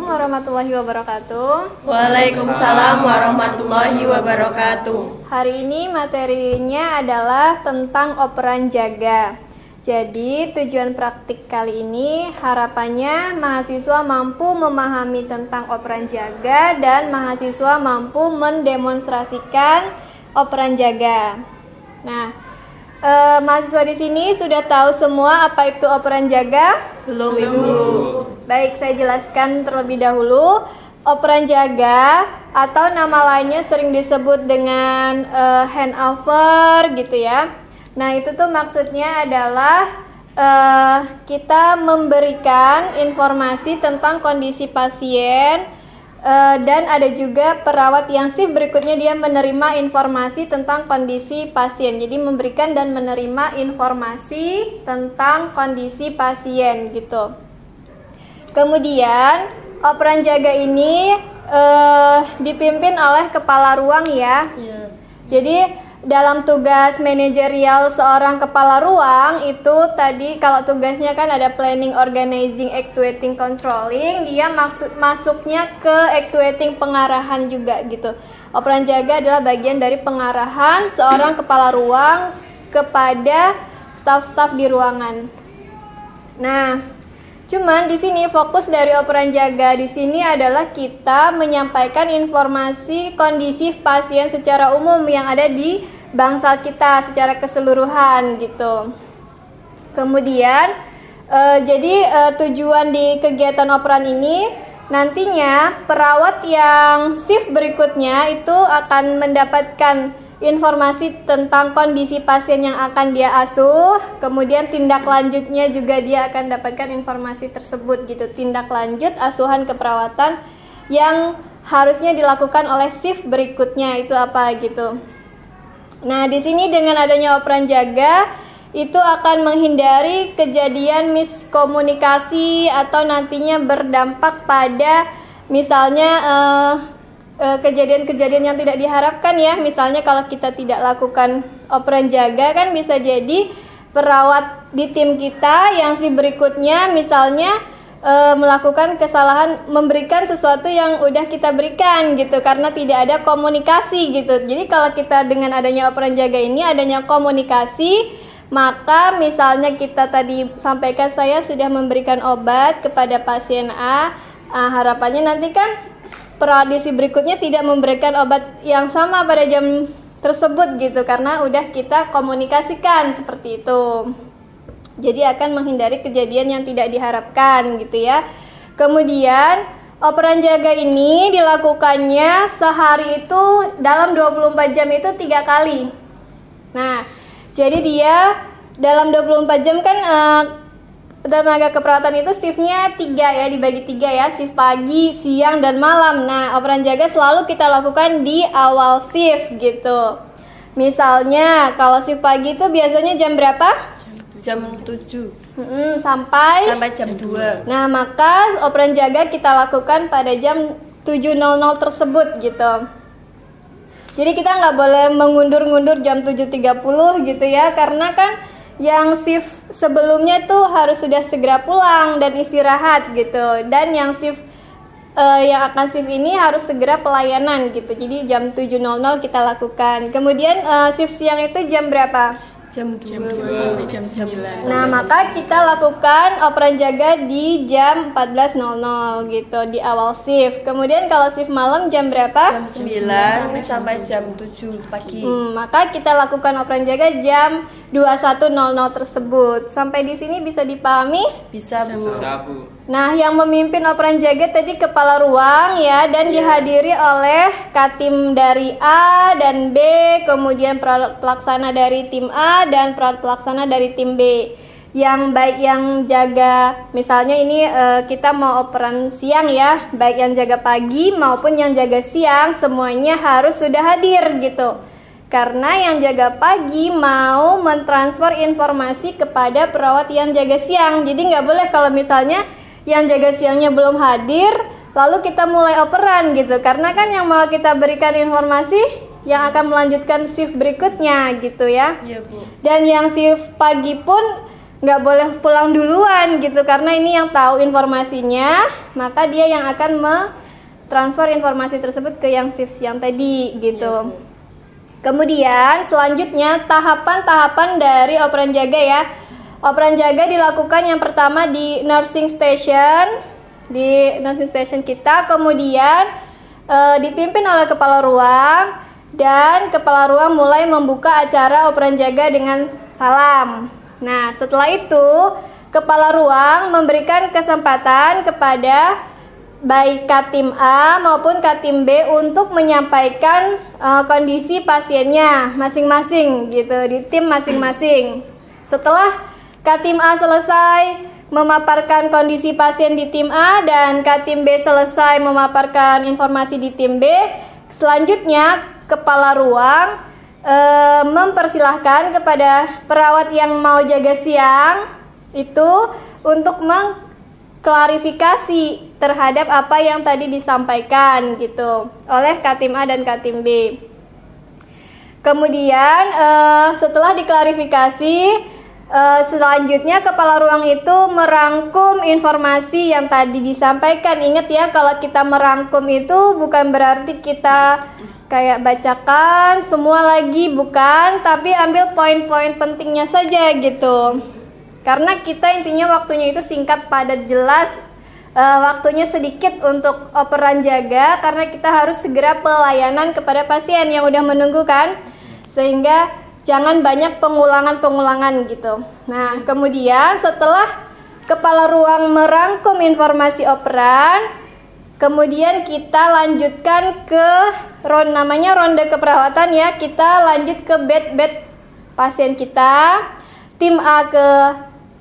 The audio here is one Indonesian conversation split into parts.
warahmatullahi wabarakatuh. Waalaikumsalam warahmatullahi wabarakatuh. Hari ini materinya adalah tentang operan jaga. Jadi tujuan praktik kali ini harapannya mahasiswa mampu memahami tentang operan jaga dan mahasiswa mampu mendemonstrasikan operan jaga. Nah, mahasiswa di sini sudah tahu semua apa itu operan jaga? Belum. Baik, saya jelaskan terlebih dahulu. Operan jaga atau nama lainnya sering disebut dengan handover gitu ya. Nah, itu tuh maksudnya adalah kita memberikan informasi tentang kondisi pasien dan ada juga perawat yang shift berikutnya dia menerima informasi tentang kondisi pasien. Jadi memberikan dan menerima informasi tentang kondisi pasien gitu. Kemudian operan jaga ini dipimpin oleh kepala ruang ya. Jadi dalam tugas manajerial seorang kepala ruang itu tadi kalau tugasnya kan ada planning, organizing, actuating, controlling, dia masuknya ke actuating, pengarahan juga gitu. Operan jaga adalah bagian dari pengarahan seorang kepala ruang kepada staf-staf di ruangan. Nah, cuman di sini fokus dari operan jaga di sini adalah kita menyampaikan informasi kondisi pasien secara umum yang ada di bangsal kita secara keseluruhan gitu. Kemudian jadi tujuan di kegiatan operan ini nantinya perawat yang shift berikutnya itu akan mendapatkan informasi tentang kondisi pasien yang akan dia asuh, kemudian tindak lanjutnya juga dia akan dapatkan informasi tersebut gitu, tindak lanjut asuhan keperawatan yang harusnya dilakukan oleh shift berikutnya itu apa gitu. Nah, di sini dengan adanya operan jaga itu akan menghindari kejadian miskomunikasi atau nantinya berdampak pada misalnya kejadian-kejadian yang tidak diharapkan ya. Misalnya kalau kita tidak lakukan operan jaga kan bisa jadi perawat di tim kita yang si berikutnya misalnya melakukan kesalahan memberikan sesuatu yang udah kita berikan gitu karena tidak ada komunikasi gitu. Jadi kalau kita dengan adanya operan jaga ini adanya komunikasi, maka misalnya kita tadi sampaikan saya sudah memberikan obat kepada pasien A, harapannya nanti kan perawat berikutnya tidak memberikan obat yang sama pada jam tersebut gitu karena udah kita komunikasikan seperti itu. Jadi akan menghindari kejadian yang tidak diharapkan gitu ya. Kemudian operan jaga ini dilakukannya sehari itu dalam 24 jam itu 3 kali. Nah, jadi dia dalam 24 jam kan tenaga keperawatan itu shiftnya 3 ya, dibagi 3 ya, shift pagi, siang, dan malam. Nah, operan jaga selalu kita lakukan di awal shift gitu. Misalnya kalau shift pagi itu biasanya jam berapa? Jam 7 sampai jam 2. Nah, maka operan jaga kita lakukan pada jam 7.00 tersebut gitu. Jadi kita nggak boleh mengundur-ngundur jam 7.30 gitu ya, karena kan yang shift sebelumnya tuh harus sudah segera pulang dan istirahat gitu, dan yang shift yang akan shift ini harus segera pelayanan gitu. Jadi jam 7.00 kita lakukan. Kemudian shift siang itu jam berapa? Jam 2 sampai jam 9. Nah, maka kita lakukan operan jaga di jam 14.00 gitu di awal shift. Kemudian kalau shift malam jam berapa? Jam 9 sampai jam 7 pagi. Maka kita lakukan operan jaga jam 21.00 tersebut. Sampai di sini bisa dipahami? Bisa, Bu. Nah, yang memimpin operan jaga tadi kepala ruang ya, dan dihadiri oleh katim dari A dan B, kemudian perawat pelaksana dari tim A dan perawat pelaksana dari tim B. Yang baik yang jaga, misalnya ini kita mau operan siang ya, baik yang jaga pagi maupun yang jaga siang semuanya harus sudah hadir gitu. Karena yang jaga pagi mau mentransfer informasi kepada perawat yang jaga siang. Jadi nggak boleh kalau misalnya yang jaga siangnya belum hadir, lalu kita mulai operan gitu. Karena kan yang mau kita berikan informasi yang akan melanjutkan shift berikutnya gitu ya. Iya, Bu. Dan yang shift pagi pun nggak boleh pulang duluan gitu, karena ini yang tahu informasinya, maka dia yang akan transfer informasi tersebut ke yang shift siang tadi gitu. Kemudian selanjutnya tahapan-tahapan dari operan jaga ya. Operan jaga dilakukan yang pertama di nursing station, kita, kemudian dipimpin oleh kepala ruang, dan kepala ruang mulai membuka acara operan jaga dengan salam. Nah, setelah itu kepala ruang memberikan kesempatan kepada baik Katim A maupun Katim B untuk menyampaikan kondisi pasiennya masing-masing gitu di tim masing-masing. Setelah Katim A selesai memaparkan kondisi pasien di tim A dan Katim B selesai memaparkan informasi di tim B, selanjutnya kepala ruang mempersilahkan kepada perawat yang mau jaga siang itu untuk klarifikasi terhadap apa yang tadi disampaikan gitu oleh Katim A dan Katim B. Kemudian setelah diklarifikasi, selanjutnya kepala ruang itu merangkum informasi yang tadi disampaikan. Ingat ya, kalau kita merangkum itu bukan berarti kita kayak bacakan semua lagi, bukan, tapi ambil poin-poin pentingnya saja gitu. Karena kita intinya waktunya itu singkat, padat, jelas, waktunya sedikit untuk operan jaga karena kita harus segera pelayanan kepada pasien yang udah menunggu kan, sehingga jangan banyak pengulangan gitu. Nah, kemudian setelah kepala ruang merangkum informasi operan, kemudian kita lanjutkan ke namanya ronde keperawatan ya. Kita lanjut ke bed pasien kita, tim A ke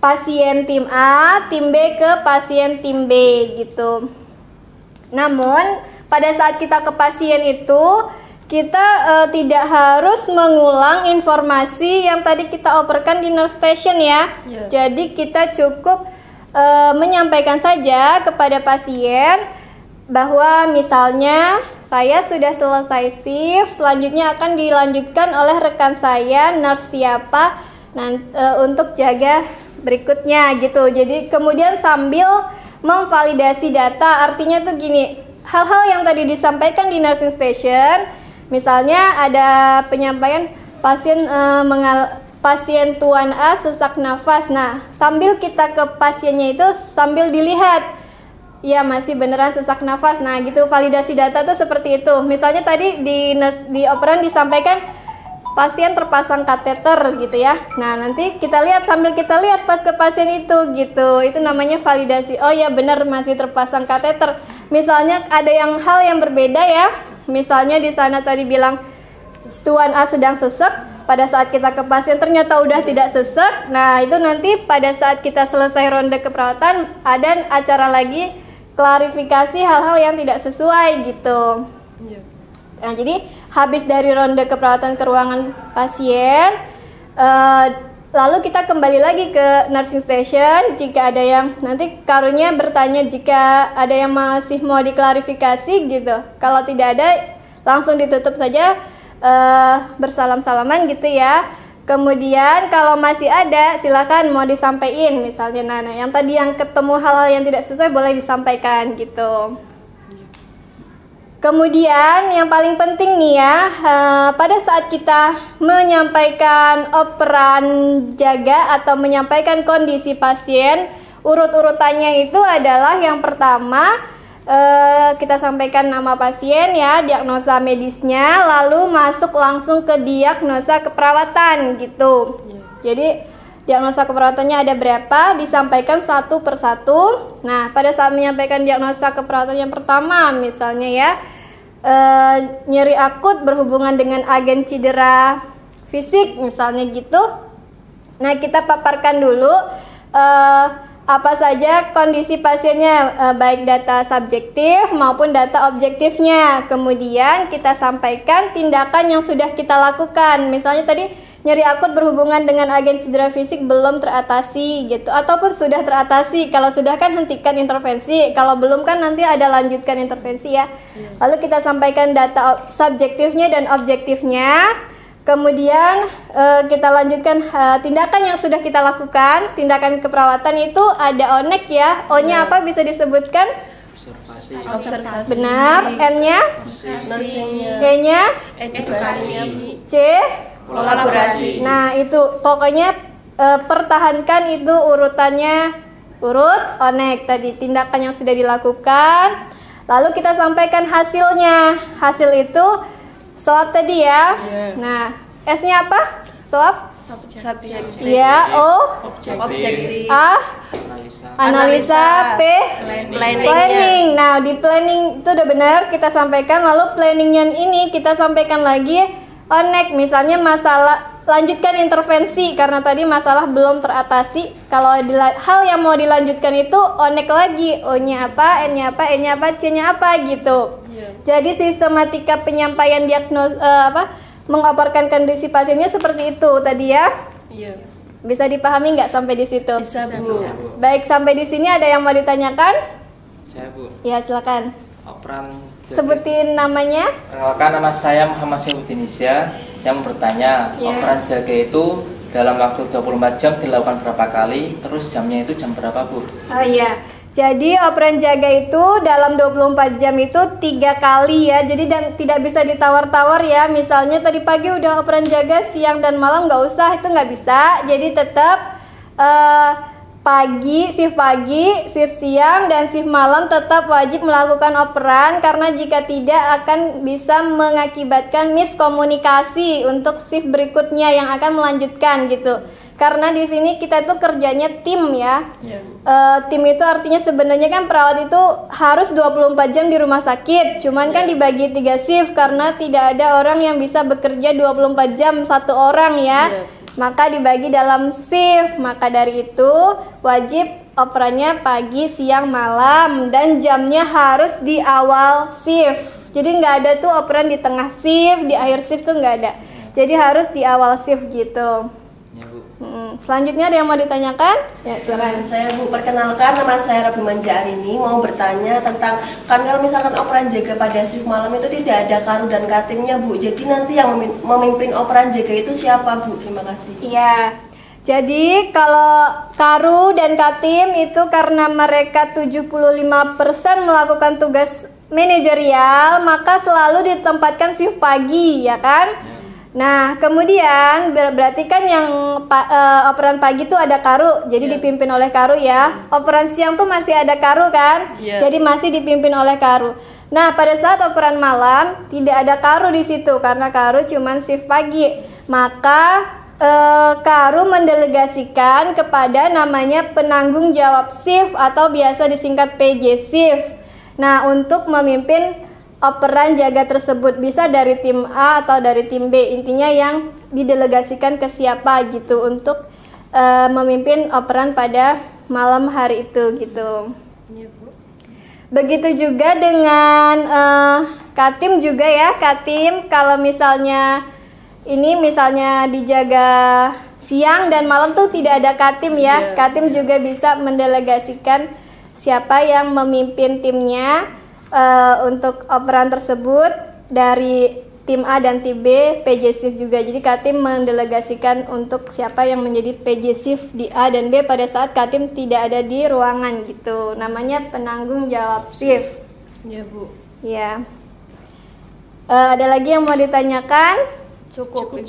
pasien tim A, tim B ke pasien tim B gitu. Namun pada saat kita ke pasien itu kita tidak harus mengulang informasi yang tadi kita operkan di nurse station ya. Jadi kita cukup menyampaikan saja kepada pasien bahwa misalnya saya sudah selesai shift, selanjutnya akan dilanjutkan oleh rekan saya nurse siapa untuk jaga berikutnya gitu. Jadi kemudian sambil memvalidasi data, artinya tuh gini, hal-hal yang tadi disampaikan di nursing station, misalnya ada penyampaian pasien Tuan A sesak nafas. Nah, sambil kita ke pasiennya itu sambil dilihat, ya masih beneran sesak nafas. Nah, gitu validasi data tuh seperti itu. Misalnya tadi di operan disampaikan pasien terpasang kateter gitu ya. Nah, nanti kita lihat sambil kita lihat pas ke pasien itu gitu. Itu namanya validasi. Oh ya benar masih terpasang kateter. Misalnya ada hal yang berbeda ya. Misalnya di sana tadi bilang Tuan A sedang sesek, pada saat kita ke pasien ternyata udah tidak sesek. Nah, itu nanti pada saat kita selesai ronde keperawatan ada acara lagi klarifikasi hal-hal yang tidak sesuai gitu. Nah, jadi habis dari ronde keperawatan ke ruangan pasien, lalu kita kembali lagi ke nursing station. Jika ada yang nanti karunya bertanya jika ada yang masih mau diklarifikasi gitu. Kalau tidak ada, langsung ditutup saja, bersalam-salaman gitu ya. Kemudian kalau masih ada, silakan mau disampaikan misalnya. Nah, yang tadi yang ketemu hal-hal yang tidak sesuai boleh disampaikan gitu. Kemudian yang paling penting nih ya, pada saat kita menyampaikan operan jaga atau menyampaikan kondisi pasien, urut-urutannya itu adalah yang pertama kita sampaikan nama pasien ya, diagnosa medisnya, lalu masuk langsung ke diagnosa keperawatan gitu. Jadi diagnosa keperawatannya ada berapa, disampaikan satu persatu. Nah, pada saat menyampaikan diagnosa keperawatan yang pertama misalnya ya, nyeri akut berhubungan dengan agen cedera fisik misalnya gitu. Nah, kita paparkan dulu apa saja kondisi pasiennya, baik data subjektif maupun data objektifnya. Kemudian kita sampaikan tindakan yang sudah kita lakukan. Misalnya tadi nyeri akut berhubungan dengan agen cedera fisik belum teratasi gitu, ataupun sudah teratasi. Kalau sudah kan hentikan intervensi, kalau belum kan nanti ada lanjutkan intervensi ya. Lalu kita sampaikan data subjektifnya dan objektifnya. Kemudian kita lanjutkan tindakan yang sudah kita lakukan. Tindakan keperawatan itu ada onek ya. O-nya apa bisa disebutkan? Observasi. Benar. N-nya? G-nya? Edukasi. C? Kolaborasi. Nah itu pokoknya pertahankan itu urutannya urut onek tadi. Tindakan yang sudah dilakukan. Lalu kita sampaikan hasilnya. Hasil itu SWOT tadi ya. Nah, S-nya apa? SWOT? Subjektif. Ya, O. Objektif. A. Analisa. P. Planning. Nah, di planning itu udah benar kita sampaikan. Lalu planningnya ini kita sampaikan lagi onek. Misalnya masalah lanjutkan intervensi karena tadi masalah belum teratasi. Kalau hal yang mau dilanjutkan itu onek lagi. O-nya apa? N-nya apa? E-nya apa? C-nya apa gitu. Jadi sistematika penyampaian mengoperkan kondisi pasiennya seperti itu tadi ya. Iya. Bisa dipahami nggak sampai di situ? Bisa, Bu. Baik, sampai di sini ada yang mau ditanyakan? Saya, Bu. Ya, silakan. Operan jaga. Sebutin namanya. Perkenalkan, nama saya Muhammad Syaifuddin Isya. Saya mau bertanya, operan jaga itu dalam waktu 24 jam dilakukan berapa kali? Terus jamnya itu jam berapa, Bu? Oh iya. Jadi operan jaga itu dalam 24 jam itu 3 kali ya. Jadi dan tidak bisa ditawar-tawar ya. Misalnya tadi pagi udah operan jaga, siang dan malam nggak usah, itu nggak bisa. Jadi tetap shift pagi, shift siang, dan shift malam tetap wajib melakukan operan. Karena jika tidak akan bisa mengakibatkan miskomunikasi untuk shift berikutnya yang akan melanjutkan gitu. Karena di sini kita tuh kerjanya tim ya. Tim itu artinya sebenarnya kan perawat itu harus 24 jam di rumah sakit. Cuman kan dibagi 3 shift karena tidak ada orang yang bisa bekerja 24 jam satu orang ya. Maka dibagi dalam shift. Maka dari itu wajib operannya pagi, siang, malam, dan jamnya harus di awal shift. Jadi nggak ada tuh operan di tengah shift, di akhir shift tuh nggak ada. Jadi harus di awal shift gitu. Selanjutnya ada yang mau ditanyakan? Ya, silakan. Saya Bu, perkenalkan nama saya Robi Manja ini mau bertanya tentang kan kalau misalkan operan jaga pada shift malam itu tidak ada karu dan katimnya Bu. Jadi nanti yang memimpin operan jaga itu siapa Bu? Terima kasih. Iya. Jadi kalau karu dan katim itu karena mereka 75% melakukan tugas manajerial, maka selalu ditempatkan shift pagi, ya kan? Nah, kemudian berarti kan yang operan pagi tuh ada karu, jadi dipimpin oleh karu ya. Operan siang tuh masih ada karu kan, jadi masih dipimpin oleh karu. Nah, pada saat operan malam tidak ada karu di situ karena karu cuman shift pagi. Maka karu mendelegasikan kepada namanya penanggung jawab shift atau biasa disingkat PJ shift. Nah, untuk memimpin operan jaga tersebut bisa dari tim A atau dari tim B, intinya yang didelegasikan ke siapa gitu untuk memimpin operan pada malam hari itu gitu. Iya, Bu. Begitu juga dengan katim juga ya. Katim kalau misalnya dijaga siang dan malam tuh tidak ada katim ya. Katim juga bisa mendelegasikan siapa yang memimpin timnya untuk operan tersebut dari tim A dan tim B, PJ shift juga. Jadi Katim mendelegasikan untuk siapa yang menjadi PJ shift di A dan B pada saat Katim tidak ada di ruangan gitu. Namanya penanggung jawab shift. Iya, Bu. Ya. Ada lagi yang mau ditanyakan? Cukup.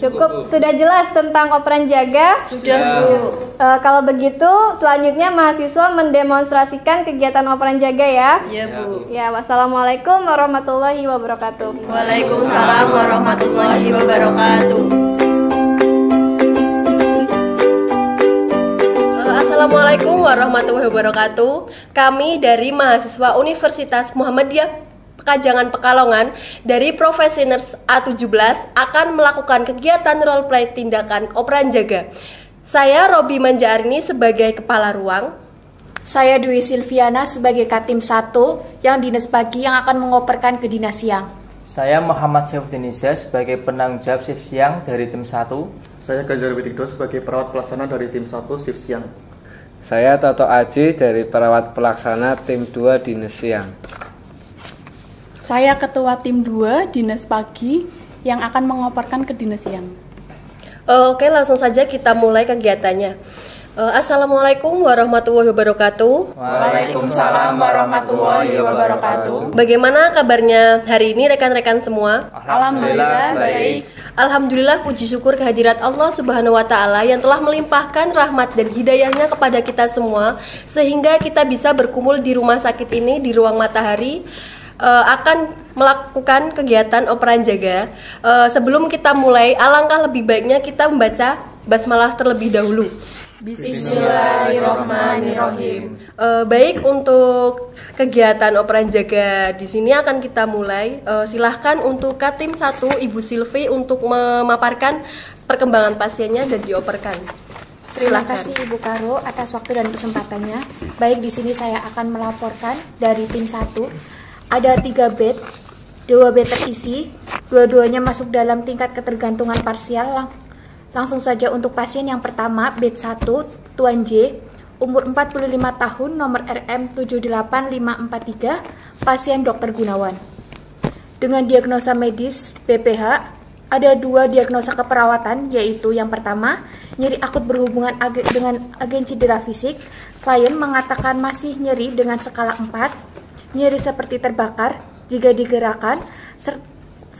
Sudah jelas tentang operan jaga? Sudah, Bu. Kalau begitu selanjutnya mahasiswa mendemonstrasikan kegiatan operan jaga ya. Iya, Bu. Ya, wassalamualaikum warahmatullahi wabarakatuh. Waalaikumsalam warahmatullahi wabarakatuh. Assalamualaikum warahmatullahi wabarakatuh. Kami dari mahasiswa Universitas Muhammadiyah Kajangan Pekalongan dari Profesiners A17 akan melakukan kegiatan role play tindakan operan jaga. Saya Robi Manjaarini sebagai kepala ruang. Saya Dwi Silviana sebagai Katim 1 yang dinas pagi yang akan mengoperkan ke dinas siang. Saya Muhammad Syaifuddin Isya sebagai penanggung jawab shift siang dari tim 1. Saya Gajar Widigdo sebagai perawat pelaksana dari tim 1 shift siang. Saya Toto Aji dari perawat pelaksana tim 2 dinas siang. Saya ketua tim 2 dinas pagi yang akan mengoperkan ke dinas siang. Oke, langsung saja kita mulai kegiatannya. Assalamualaikum warahmatullahi wabarakatuh. Waalaikumsalam warahmatullahi wabarakatuh. Bagaimana kabarnya hari ini rekan-rekan semua? Alhamdulillah baik. Alhamdulillah, puji syukur kehadirat Allah Subhanahu wa Ta'ala yang telah melimpahkan rahmat dan hidayahnya kepada kita semua, sehingga kita bisa berkumpul di rumah sakit ini, di ruang matahari, akan melakukan kegiatan operan jaga. Sebelum kita mulai, alangkah lebih baiknya kita membaca basmalah terlebih dahulu. Bismillahirrahmanirrahim. Baik, untuk kegiatan operan jaga di sini akan kita mulai. Silahkan untuk Katim 1 Ibu Silvi untuk memaparkan perkembangan pasiennya dan dioperkan. Terima kasih Ibu Karo atas waktu dan kesempatannya. Baik, di sini saya akan melaporkan dari tim 1. Ada 3 bed, 2 bed terisi, dua-duanya masuk dalam tingkat ketergantungan parsial. Langsung saja untuk pasien yang pertama, bed 1, Tuan J, umur 45 tahun, nomor RM 78543, pasien Dr. Gunawan. Dengan diagnosa medis BPH, ada 2 diagnosa keperawatan, yaitu yang pertama, nyeri akut berhubungan dengan agen cedera fisik. Klien mengatakan masih nyeri dengan skala 4, nyeri seperti terbakar jika digerakkan,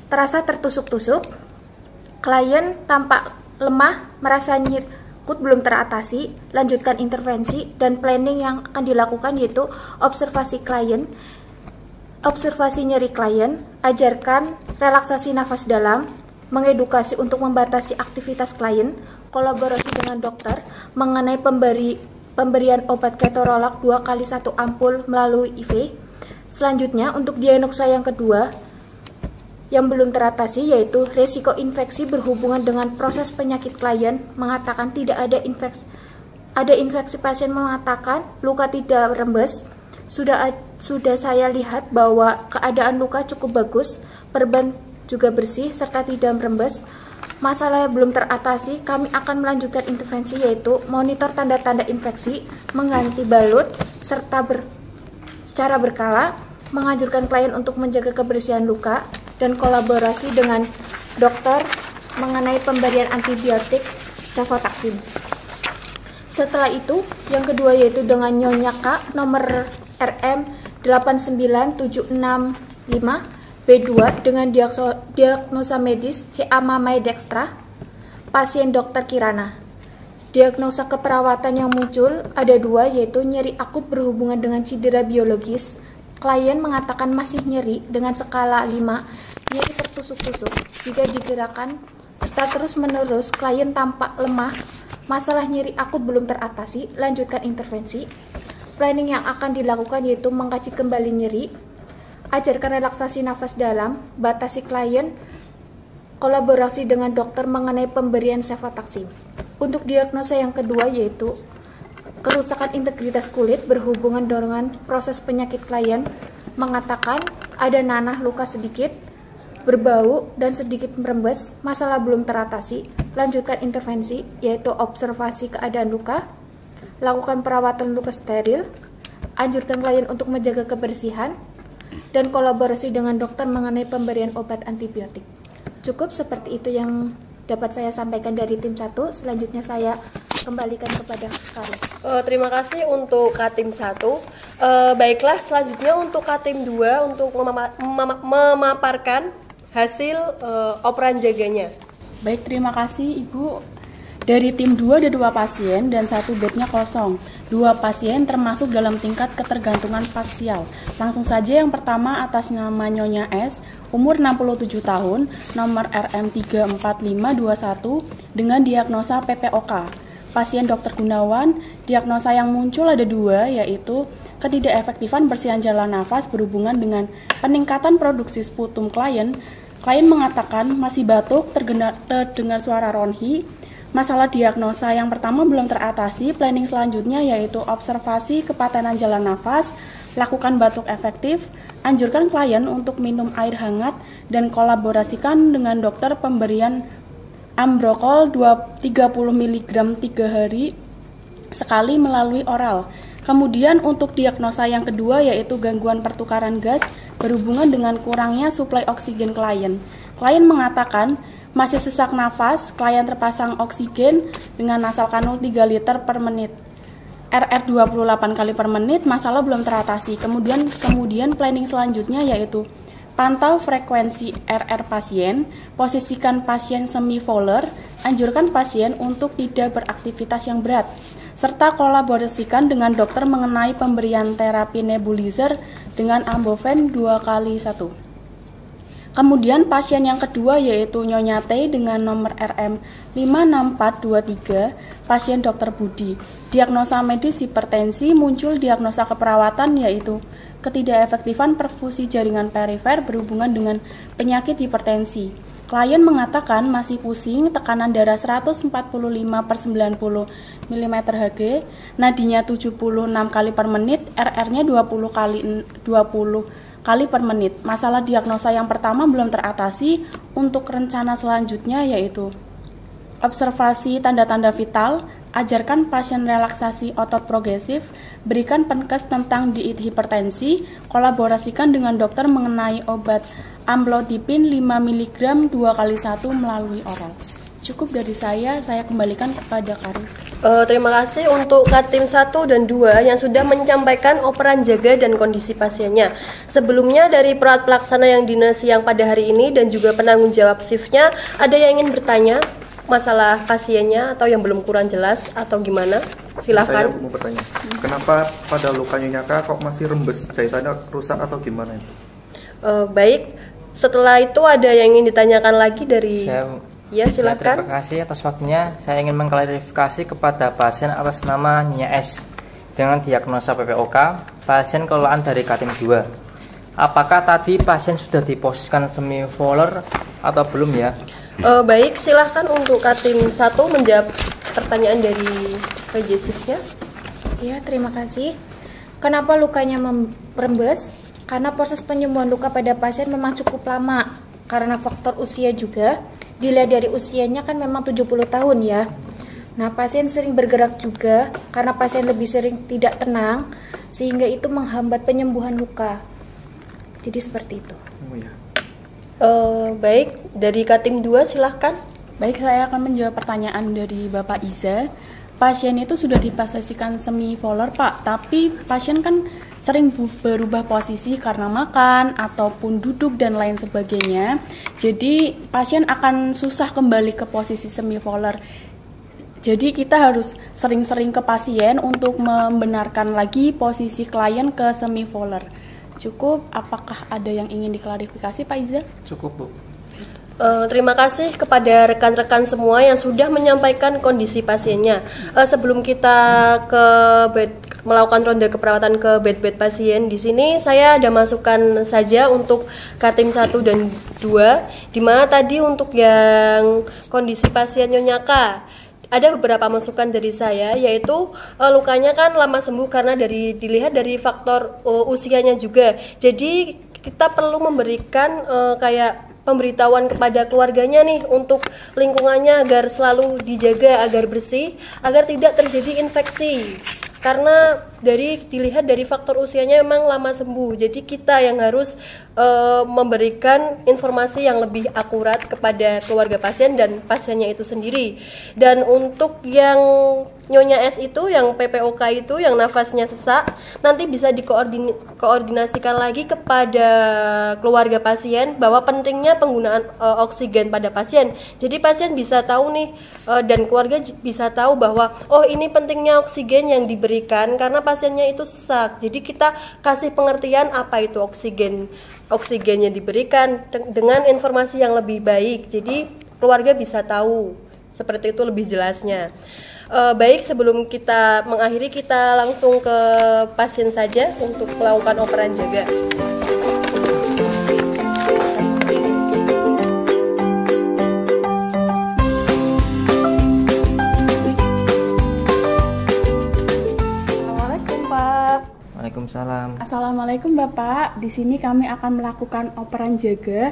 terasa tertusuk-tusuk. Klien tampak lemah, merasa nyeri akut belum teratasi. Lanjutkan intervensi dan planning yang akan dilakukan yaitu observasi klien, observasi nyeri klien, ajarkan relaksasi nafas dalam, mengedukasi untuk membatasi aktivitas klien, kolaborasi dengan dokter mengenai pemberian obat ketorolak 2 kali 1 ampul melalui IV. Selanjutnya untuk diagnosa yang kedua yang belum teratasi yaitu resiko infeksi berhubungan dengan proses penyakit klien, mengatakan tidak ada infeksi, pasien mengatakan luka tidak rembes. Sudah saya lihat bahwa keadaan luka cukup bagus, perban juga bersih serta tidak merembes. Masalah yang belum teratasi, kami akan melanjutkan intervensi yaitu monitor tanda-tanda infeksi, mengganti balut serta secara berkala, menganjurkan klien untuk menjaga kebersihan luka dan kolaborasi dengan dokter mengenai pemberian antibiotik cefotaxime. Setelah itu, yang kedua yaitu dengan Nyonya K, nomor RM 89765 B2 dengan diagnosa medis CA mamai dextra, pasien Dr. Kirana. Diagnosa keperawatan yang muncul ada 2 yaitu nyeri akut berhubungan dengan cedera biologis. Klien mengatakan masih nyeri dengan skala 5, nyeri tertusuk-tusuk jika digerakkan serta terus-menerus. Klien tampak lemah, masalah nyeri akut belum teratasi. Lanjutkan intervensi. Planning yang akan dilakukan yaitu mengkaji kembali nyeri, ajarkan relaksasi nafas dalam, batasi klien, kolaborasi dengan dokter mengenai pemberian cefotaxime. Untuk diagnosa yang kedua yaitu kerusakan integritas kulit berhubungan dengan proses penyakit klien, mengatakan ada nanah luka sedikit, berbau dan sedikit merembes, masalah belum teratasi. Lanjutkan intervensi yaitu observasi keadaan luka, lakukan perawatan luka steril, anjurkan klien untuk menjaga kebersihan, dan kolaborasi dengan dokter mengenai pemberian obat antibiotik. Cukup seperti itu yang dapat saya sampaikan dari tim 1. Selanjutnya saya kembalikan kepada Karo. Terima kasih untuk Katim 1. Baiklah, selanjutnya untuk Katim 2 untuk memaparkan hasil operan jaganya. Baik, terima kasih Ibu. Dari tim 2 ada 2 pasien dan 1 bednya kosong. 2 pasien termasuk dalam tingkat ketergantungan parsial. Langsung saja yang pertama atas nama Nyonya S, umur 67 tahun, nomor RM 34521 dengan diagnosa PPOK. Pasien Dr. Gunawan, diagnosa yang muncul ada 2 yaitu ketidakefektifan bersihan jalan nafas berhubungan dengan peningkatan produksi sputum klien. Klien mengatakan masih batuk, terdengar suara ronhi. Masalah diagnosa yang pertama belum teratasi. Planning selanjutnya yaitu observasi kepatenan jalan nafas, lakukan batuk efektif, anjurkan klien untuk minum air hangat, dan kolaborasikan dengan dokter pemberian Ambrokol 30 mg 3 hari sekali melalui oral. Kemudian untuk diagnosa yang kedua yaitu gangguan pertukaran gas berhubungan dengan kurangnya suplai oksigen klien. Klien mengatakan Masih sesak nafas, klien terpasang oksigen dengan nasal kanul 3 liter per menit. RR 28 kali per menit, masalah belum teratasi. Kemudian planning selanjutnya yaitu pantau frekuensi RR pasien, posisikan pasien semi-volar, anjurkan pasien untuk tidak beraktivitas yang berat, serta kolaborasikan dengan dokter mengenai pemberian terapi nebulizer dengan Amboven 2x1. Kemudian pasien yang kedua yaitu Nyonya T dengan nomor RM 56423, pasien Dr. Budi. Diagnosa medis hipertensi, muncul diagnosa keperawatan yaitu ketidakefektifan perfusi jaringan perifer berhubungan dengan penyakit hipertensi. Klien mengatakan masih pusing, tekanan darah 145/90 mm Hg, nadinya 76 kali per menit, RR-nya 20 kali per menit. Masalah diagnosa yang pertama belum teratasi. Untuk rencana selanjutnya yaitu observasi tanda-tanda vital, ajarkan pasien relaksasi otot progresif, berikan penkes tentang diet hipertensi, kolaborasikan dengan dokter mengenai obat amlodipin 5 mg 2x1 melalui oral. Cukup dari saya kembalikan kepada Karin. Terima kasih untuk Katim 1 dan 2 yang sudah menyampaikan operan jaga dan kondisi pasiennya. Sebelumnya dari perawat pelaksana yang dinas siang pada hari ini dan juga penanggung jawab shiftnya, ada yang ingin bertanya masalah pasiennya atau yang belum kurang jelas atau gimana? Silahkan. Saya mau bertanya, kenapa pada luka Nyonya K kok masih rembes, jahitannya rusak atau gimana itu? Baik, setelah itu ada yang ingin ditanyakan lagi dari... Ya, silakan. Terima kasih atas waktunya. Saya ingin mengklarifikasi kepada pasien atas nama Nyonya S dengan diagnosa PPOK, pasien kelolaan dari Katim 2. Apakah tadi pasien sudah diposisikan semi-volar atau belum ya? Baik, silahkan untuk Katim 1 menjawab pertanyaan dari PJ-nya. Ya, terima kasih. Kenapa lukanya merembes? Karena proses penyembuhan luka pada pasien memang cukup lama karena faktor usia juga. Dilihat dari usianya kan memang 70 tahun ya. Nah, pasien sering bergerak juga karena pasien lebih sering tidak tenang sehingga itu menghambat penyembuhan luka. Jadi seperti itu. Baik, dari Katim 2 silahkan. Baik, saya akan menjawab pertanyaan dari Bapak Iza. Pasien itu sudah diposisikan semi-volar Pak, tapi pasien kan sering berubah posisi karena makan ataupun duduk dan lain sebagainya. Jadi pasien akan susah kembali ke posisi semi-volar. Jadi kita harus sering-sering ke pasien untuk membenarkan lagi posisi klien ke semi-volar. Cukup, apakah ada yang ingin diklarifikasi Pak Iza? Cukup Bu. Terima kasih kepada rekan-rekan semua yang sudah menyampaikan kondisi pasiennya. Sebelum kita melakukan ronde keperawatan ke bed pasien, di sini saya ada masukan saja untuk Katim 1 dan 2, di mana tadi untuk yang kondisi pasien Nyonya K, ada beberapa masukan dari saya, yaitu lukanya kan lama sembuh karena dilihat dari faktor usianya juga. Jadi kita perlu memberikan kayak pemberitahuan kepada keluarganya nih untuk lingkungannya agar selalu dijaga agar bersih, agar tidak terjadi infeksi. Karena dilihat dari faktor usianya memang lama sembuh. Jadi kita yang harus memberikan informasi yang lebih akurat kepada keluarga pasien dan pasiennya itu sendiri. Dan untuk yang Nyonya S itu, yang PPOK itu, yang nafasnya sesak, nanti bisa dikoordinasikan lagi kepada keluarga pasien bahwa pentingnya penggunaan oksigen pada pasien. Jadi pasien bisa tahu nih dan keluarga bisa tahu bahwa oh ini pentingnya oksigen yang diberikan karena pasiennya itu sesak. Jadi kita kasih pengertian apa itu oksigennya diberikan dengan informasi yang lebih baik. Jadi keluarga bisa tahu seperti itu lebih jelasnya. Baik, sebelum kita mengakhiri, kita langsung ke pasien saja untuk melakukan operan jaga. Assalamualaikum Pak. Waalaikumsalam. Assalamualaikum Bapak. Di sini kami akan melakukan operan jaga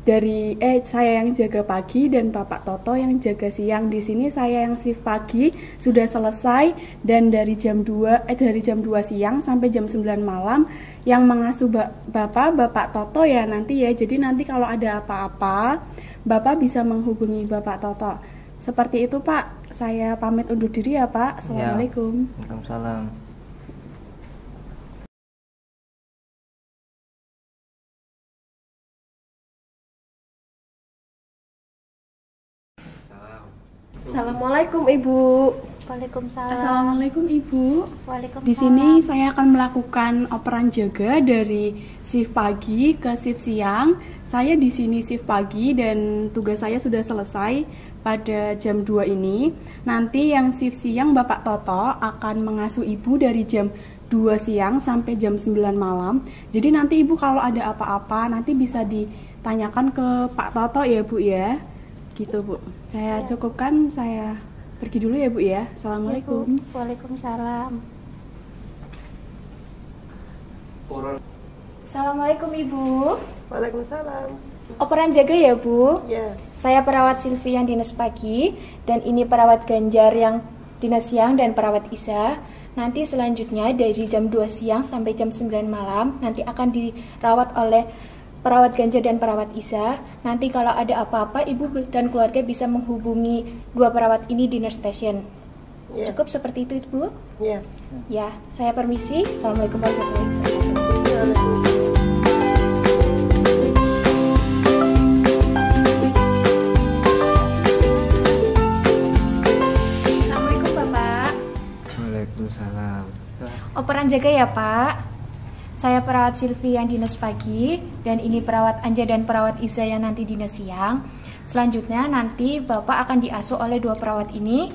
dari saya yang jaga pagi dan Bapak Toto yang jaga siang. Di sini saya yang shift pagi sudah selesai dan dari jam 2 siang sampai jam 9 malam yang mengasuh Bapak Toto ya nanti ya. Jadi nanti kalau ada apa-apa Bapak bisa menghubungi Bapak Toto. Seperti itu Pak, saya pamit undur diri ya Pak. Assalamualaikum. Waalaikumsalam. Assalamualaikum Ibu. Waalaikumsalam. Assalamualaikum Ibu. Waalaikumsalam. Di sini saya akan melakukan operan jaga dari shift pagi ke shift siang. Saya di sini shift pagi dan tugas saya sudah selesai pada jam 2 ini. Nanti yang shift siang Bapak Toto akan mengasuh Ibu dari jam 2 siang sampai jam 9 malam. Jadi nanti Ibu kalau ada apa-apa nanti bisa ditanyakan ke Pak Toto ya Bu ya. Gitu Bu. Saya cukupkan, saya pergi dulu ya Bu ya. Assalamualaikum. Waalaikumsalam. Assalamualaikum Ibu. Waalaikumsalam. Operan jaga ya Bu. Ya. Saya perawat Silvi yang dinas pagi dan ini perawat Ganjar yang dinas siang dan perawat Isa. Nanti selanjutnya dari jam 2 siang sampai jam 9 malam nanti akan dirawat oleh perawat Ganjar dan perawat Isa. Nanti kalau ada apa-apa Ibu dan keluarga bisa menghubungi dua perawat ini di nurse station. Ya. Cukup seperti itu Ibu? Ya. Ya, saya permisi. Assalamualaikum warahmatullahi wabarakatuh. Assalamualaikum Bapak. Waalaikumsalam. Operan jaga ya Pak. Saya perawat Silvi yang dinas pagi dan ini perawat Anja dan perawat Iza yang nanti dinas siang. Selanjutnya nanti Bapak akan diasuh oleh dua perawat ini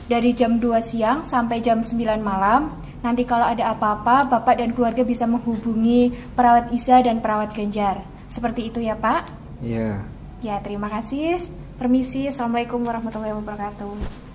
dari jam 2 siang sampai jam 9 malam. Nanti kalau ada apa-apa Bapak dan keluarga bisa menghubungi perawat Iza dan perawat Ganjar. Seperti itu ya Pak? Iya. Ya, terima kasih. Permisi. Assalamualaikum warahmatullahi wabarakatuh.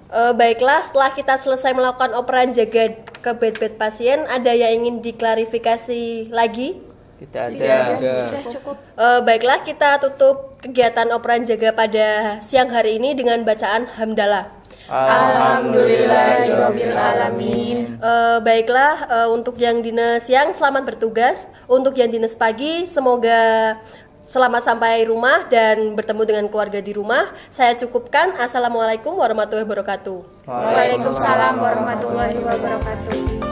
Baiklah, setelah kita selesai melakukan operan jaga ke bed-bed pasien, ada yang ingin diklarifikasi lagi? Tidak ada. Sudah cukup. Baiklah, kita tutup kegiatan operan jaga pada siang hari ini dengan bacaan hamdalah. Alhamdulillahirabbil alamin. Baiklah, untuk yang dinas siang selamat bertugas. Untuk yang dinas pagi semoga selamat sampai rumah dan bertemu dengan keluarga di rumah. Saya cukupkan. Assalamualaikum warahmatullahi wabarakatuh. Waalaikumsalam warahmatullahi wabarakatuh.